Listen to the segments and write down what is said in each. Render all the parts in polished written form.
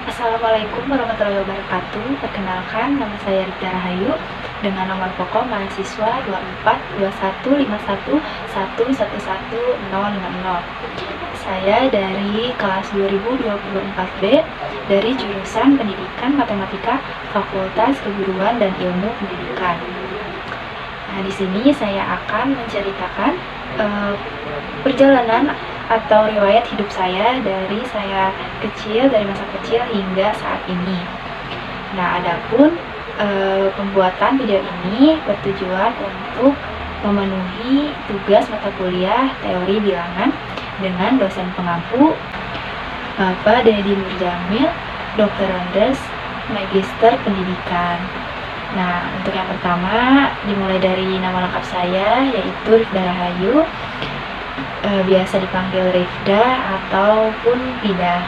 Assalamualaikum warahmatullahi wabarakatuh. Perkenalkan, nama saya Rita Rahayu dengan nomor pokok mahasiswa 242151111050. Saya dari kelas 2024B dari jurusan Pendidikan Matematika Fakultas Keguruan dan Ilmu Pendidikan. Nah, di sini saya akan menceritakan perjalanan atau riwayat hidup saya dari masa kecil hingga saat ini. Nah, adapun pembuatan video ini bertujuan untuk memenuhi tugas mata kuliah teori bilangan dengan dosen pengampu Bapak Dedi Nurjamil, Dr. Andes, Magister Pendidikan. Nah, untuk yang pertama dimulai dari nama lengkap saya, yaitu Rifda Rahayu, biasa dipanggil Rifda ataupun Pida.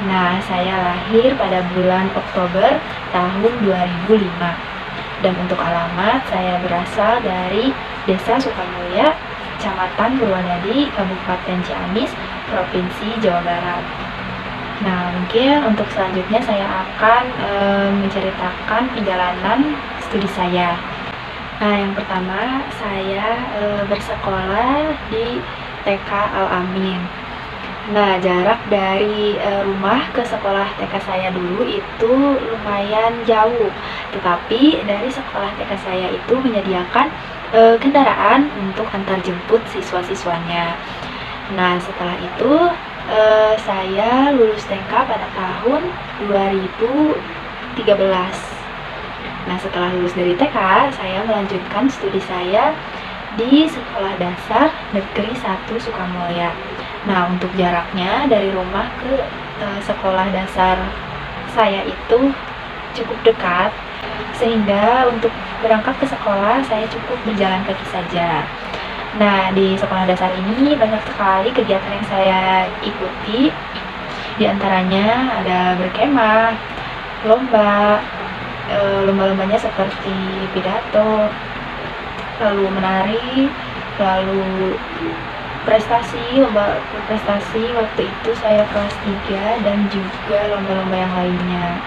Nah, saya lahir pada bulan Oktober tahun 2005. Dan untuk alamat, saya berasal dari Desa Sukamulya, Kecamatan Purwodadi, Kabupaten Ciamis, Provinsi Jawa Barat. Nah, mungkin untuk selanjutnya saya akan menceritakan perjalanan studi saya. Nah, yang pertama saya bersekolah di TK Al-Amin. Nah, jarak dari rumah ke sekolah TK saya dulu itu lumayan jauh. Tetapi dari sekolah TK saya itu menyediakan kendaraan untuk antar jemput siswa-siswanya. Nah, setelah itu saya lulus TK pada tahun 2013. Nah, setelah lulus dari TK, saya melanjutkan studi saya di Sekolah Dasar Negeri 1 Sukamulya. Nah, untuk jaraknya dari rumah ke sekolah dasar saya itu cukup dekat, sehingga untuk berangkat ke sekolah saya cukup berjalan kaki saja. Nah, di sekolah dasar ini banyak sekali kegiatan yang saya ikuti. Di antaranya ada berkemah, lomba-lombanya seperti pidato, lalu menari, lalu lomba prestasi waktu itu saya kelas 3 dan juga lomba-lomba yang lainnya.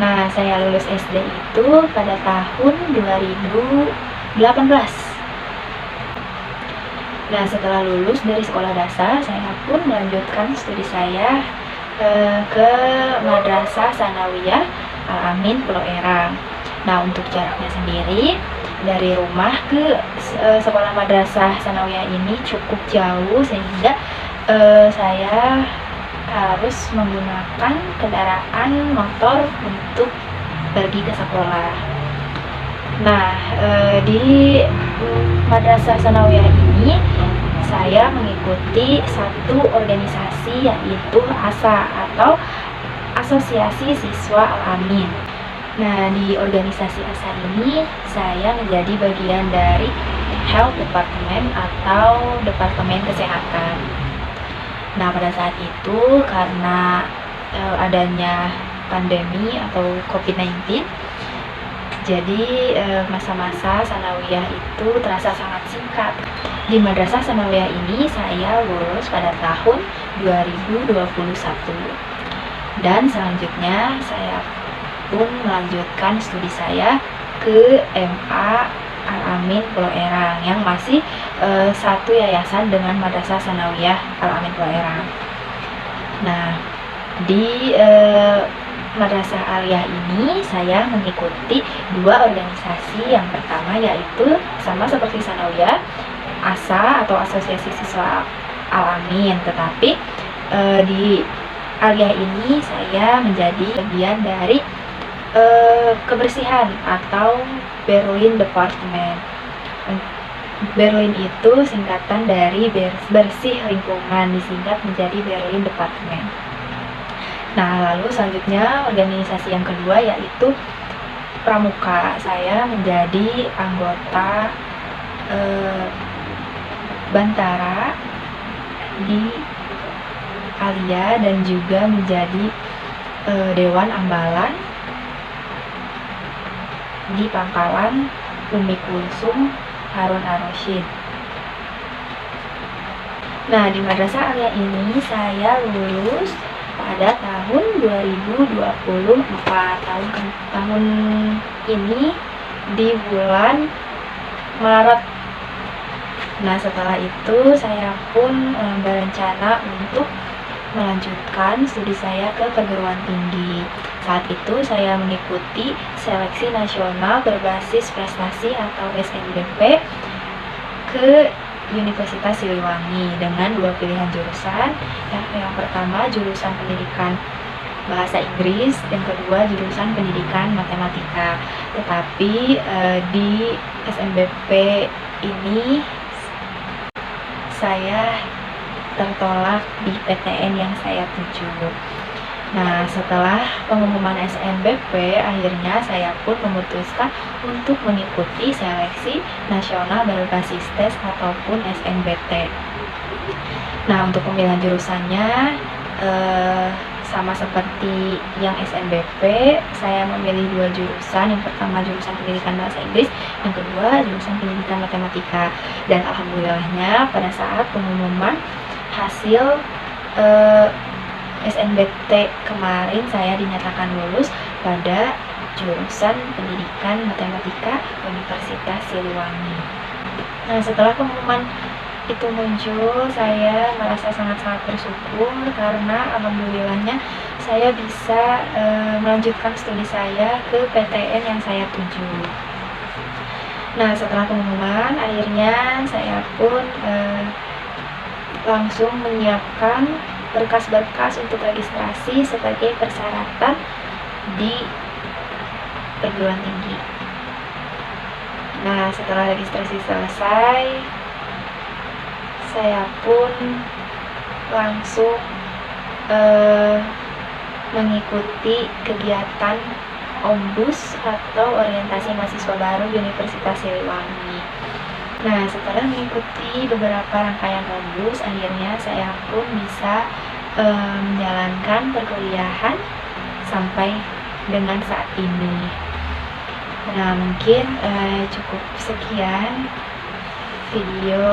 Nah, saya lulus SD itu pada tahun 2018. Nah, setelah lulus dari sekolah dasar, saya pun melanjutkan studi saya ke Madrasah Sanawiyah Al-Amin Pulau Erang. Nah, untuk jaraknya sendiri dari rumah ke sekolah Madrasah Sanawiyah ini cukup jauh, sehingga saya harus menggunakan kendaraan motor untuk pergi ke sekolah. Nah, di Madrasah Sanawiyah ini saya mengikuti satu organisasi, yaitu ASA atau Asosiasi Siswa Al-Amin. Nah, di organisasi ASA ini saya menjadi bagian dari Health Department atau Departemen Kesehatan. Nah, pada saat itu karena adanya pandemi atau COVID-19, jadi masa-masa sanawiyah itu terasa sangat singkat. Di Madrasah Sanawiyah ini saya lulus pada tahun 2021. Dan selanjutnya saya pun melanjutkan studi saya ke MA Al-Amin Pulau Erang yang masih satu yayasan dengan Madrasah Sanawiyah Al-Amin Pulau Erang. Nah, di Madrasah Aliyah ini saya mengikuti dua organisasi. Yang pertama yaitu sama seperti Sanawiyah, ASA atau Asosiasi Siswa Al-Amin, tetapi di Aliyah ini saya menjadi bagian dari kebersihan atau Berlin Department. Berlin itu singkatan dari bersih lingkungan, disingkat menjadi Berlin Department. Nah, lalu selanjutnya organisasi yang kedua yaitu Pramuka. Saya menjadi anggota Bantara di Alia dan juga menjadi Dewan Ambalan di Pangkalan Umi Kulsum Harun Ar-Rasyid. Nah, di Madrasah Alia ini saya lulus pada tahun 2024, tahun ini di bulan Maret. Nah, setelah itu saya pun berencana untuk melanjutkan studi saya ke perguruan tinggi. Saat itu saya mengikuti seleksi nasional berbasis prestasi atau SNBP ke Universitas Siliwangi dengan 2 pilihan jurusan. Yang pertama jurusan pendidikan bahasa Inggris, yang kedua jurusan pendidikan matematika. Tetapi di SNBP ini saya tertolak di PTN yang saya tuju. Nah, setelah pengumuman SNBP, akhirnya saya pun memutuskan untuk mengikuti seleksi nasional berbasis tes ataupun SNBT. Nah, untuk pemilihan jurusannya sama seperti yang SNBP, saya memilih 2 jurusan. Yang pertama jurusan pendidikan bahasa Inggris, yang kedua jurusan pendidikan matematika. Dan alhamdulillahnya pada saat pengumuman hasil SNBT kemarin, saya dinyatakan lulus pada jurusan pendidikan matematika Universitas Siliwangi. Nah, setelah pengumuman itu muncul, saya merasa sangat-sangat bersyukur karena alhamdulillahnya saya bisa melanjutkan studi saya ke PTN yang saya tuju. Nah, setelah pengumuman, akhirnya saya pun langsung menyiapkan berkas-berkas untuk registrasi sebagai persyaratan di perguruan tinggi. Nah, setelah registrasi selesai, saya pun langsung mengikuti kegiatan Ombus atau orientasi mahasiswa baru Universitas Siliwangi. Nah, setelah mengikuti beberapa rangkaian Ombus, akhirnya saya pun bisa menjalankan perkuliahan sampai dengan saat ini. Nah, mungkin cukup sekian video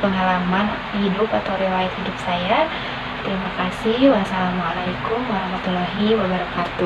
pengalaman hidup atau riwayat hidup saya. Terima kasih. Wassalamualaikum warahmatullahi wabarakatuh.